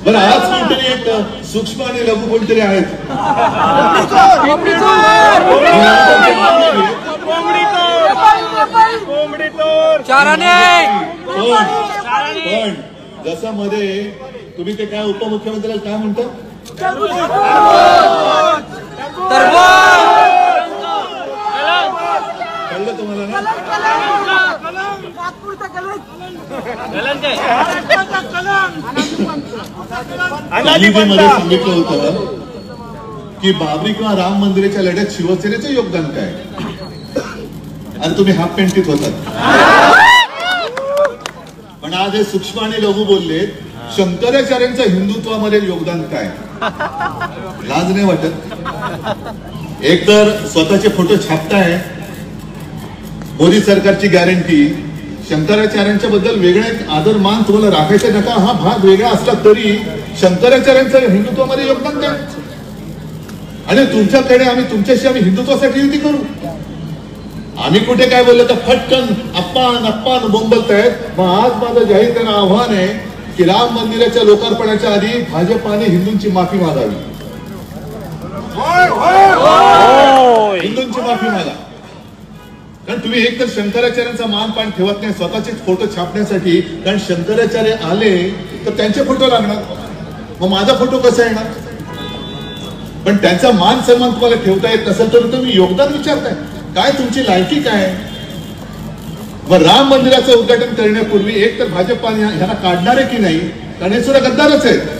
बरं आज कोणतरी एक सूक्ष्म आणि लघु कोणतरी आहेत पण जसं मध्ये तुम्ही ते काय उपमुख्यमंत्र्याला काय म्हणता कळलं तुम्हाला ना मध्ये सांगितलं होतं की बाबरी किंवा राम मंदिराच्या लढ्यात शिवसेनेचं योगदान काय आणि तुम्ही हाफ पॅन्टीत होतात पण आज हे सूक्ष्म आणि लघु बोलले शंकराचार्यांचं हिंदुत्वामध्ये योगदान काय लाज नाही वाटत एक तर स्वतःचे फोटो छापताय मोदी सरकारची गॅरंटी शंकराचार्यांच्या बद्दल वेगळा एक आदर मान तुम्हाला राखायचा नका हा भाग वेगळा असला तरी शंकराचार्यांचं हिंदुत्वामध्ये योगदान काय आणि तुमच्याकडे आम्ही हिंदुत्वासाठी युती करू आम्ही कुठे काय बोललो तर फटकन अप्पान बोंबलतायत मग आज माझं जाहीर त्यांना आव्हान आहे की राम मंदिराच्या लोकार्पणाच्या आधी भाजपाने हिंदूंची माफी मागावी हिंदूंची माफी मागा कारण तुम्ही एक तर शंकराचार्यांचा मानपान ठेवत नाही स्वतःचे फोटो छापण्यासाठी कारण शंकराचार्य आले तर त्यांचे फोटो लागणार मग माझा फोटो कसा येणार पण त्यांचा मान सन्मान तुम्हाला ठेवता येत नसेल तर तुम्ही योगदान विचारताय काय तुमची लायकी काय मग राम मंदिराचं उद्घाटन करण्यापूर्वी एक तर भाजपाने ह्यांना काढणार आहे की नाही कारण हे सुद्धा गद्दारच आहे